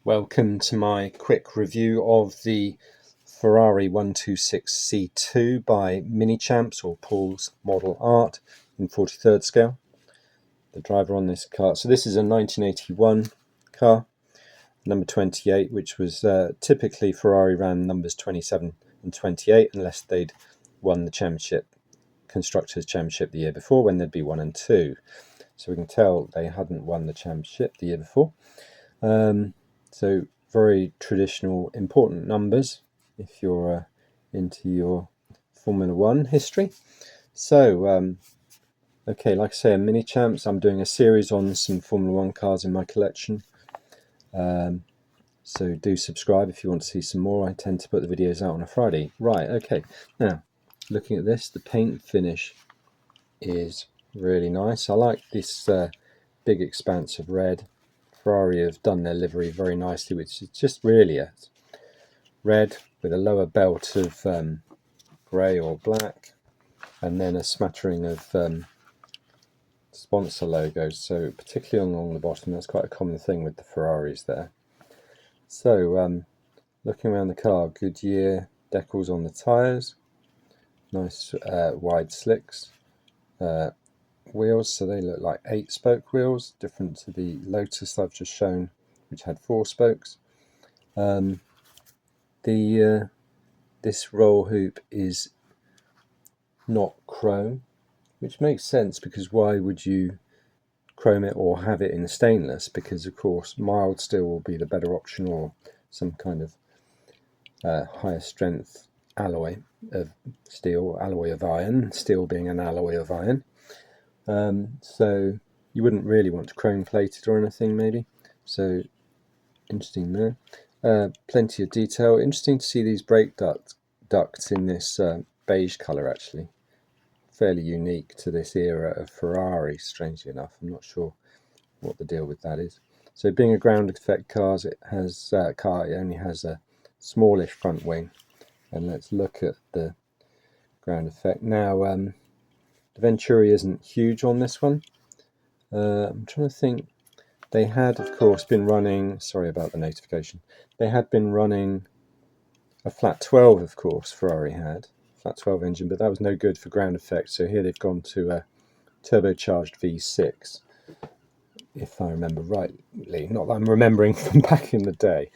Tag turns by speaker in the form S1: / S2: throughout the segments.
S1: Welcome to my quick review of the Ferrari 126C2 by Minichamps, or Paul's Model Art, in 43rd scale. The driver on this car, so this is a 1981 car, number 28, which was typically Ferrari ran numbers 27 and 28 unless they'd won the championship, Constructors' Championship the year before, when there'd be 1 and 2. So we can tell they hadn't won the championship the year before. So very traditional, important numbers if you're into your Formula One history. So, okay, like I say, in Minichamps, I'm doing a series on some Formula One cars in my collection. So do subscribe if you want to see some more. I tend to put the videos out on a Friday. Right, okay. Now, looking at this, the paint finish is really nice. I like this big expanse of red. Ferrari have done their livery very nicely, which is just really a red with a lower belt of grey or black, and then a smattering of sponsor logos, so particularly along the bottom. That's quite a common thing with the Ferraris there. So looking around the car, Goodyear decals on the tyres, nice wide slicks, wheels, so they look like 8-spoke wheels, different to the Lotus I've just shown, which had 4 spokes. This roll hoop is not chrome, which makes sense, because why would you chrome it or have it in stainless? Because of course mild steel will be the better option, or some kind of higher strength alloy of steel, alloy of iron, steel being an alloy of iron. So you wouldn't really want to chrome plate it or anything, maybe. So interesting there. Plenty of detail. Interesting to see these brake ducts in this beige colour, actually. Fairly unique to this era of Ferrari, strangely enough. I'm not sure what the deal with that is. So being a ground effect car, it only has a smallish front wing. And let's look at the ground effect. Now, the Venturi isn't huge on this one. I'm trying to think. They had, of course, been running, sorry about the notification, they had been running a flat 12, of course, Ferrari had, flat 12 engine, but that was no good for ground effect, so here they've gone to a turbocharged V6, if I remember rightly, not that I'm remembering from back in the day.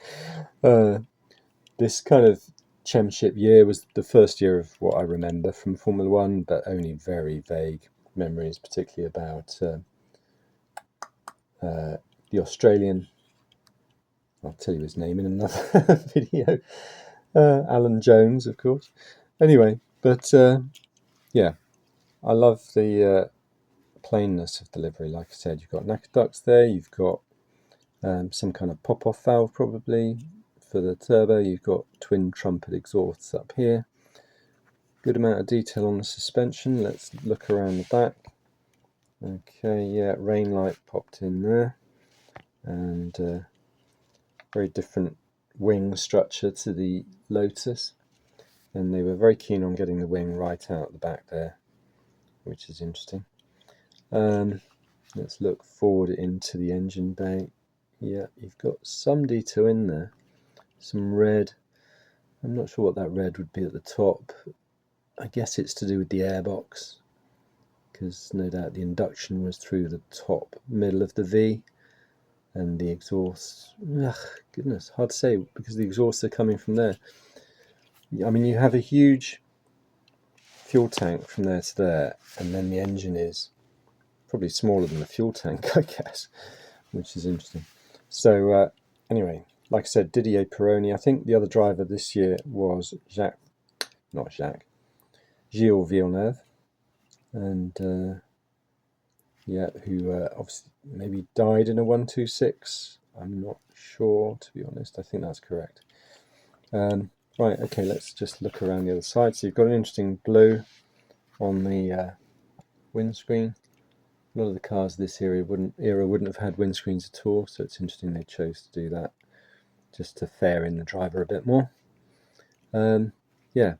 S1: This kind of championship year was the first year of what I remember from Formula One, but only very vague memories, particularly about the Australian, I'll tell you his name in another video, Alan Jones, of course. Anyway, but yeah, I love the plainness of the livery. Like I said, you've got knacker ducts there, you've got some kind of pop-off valve probably for the turbo, you've got twin trumpet exhausts up here. Good amount of detail on the suspension. Let's look around the back. Okay, yeah, rain light popped in there, and very different wing structure to the Lotus, and they were very keen on getting the wing right out the back there, which is interesting. Let's look forward into the engine bay. Yeah, you've got some detail in there, some red. I'm not sure what that red would be at the top. I guess it's to do with the airbox, because no doubt the induction was through the top middle of the V, and the exhaust, goodness, hard to say, because the exhausts are coming from there. I mean, you have a huge fuel tank from there to there, and then the engine is probably smaller than the fuel tank, I guess, which is interesting. So anyway, like I said, Didier Pironi. I think the other driver this year was Gilles Villeneuve, and yeah, who obviously maybe died in a 126. I'm not sure, to be honest. I think that's correct. Right, okay, let's just look around the other side. So you've got an interesting blue on the windscreen. A lot of the cars this era wouldn't have had windscreens at all, so it's interesting they chose to do that, just to fair in the driver a bit more. Yeah,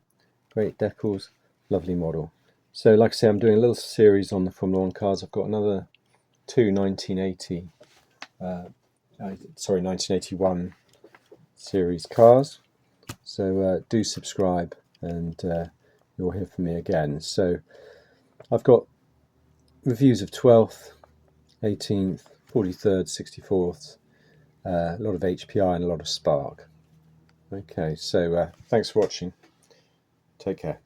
S1: great decals, lovely model. So like I say, I'm doing a little series on the Formula One cars. I've got another two 1980 sorry, 1981 series cars. So do subscribe, and you'll hear from me again. So I've got reviews of 12th, 18th, 43rd, 64th, a lot of HPI and a lot of Spark. Okay, so thanks for watching. Take care.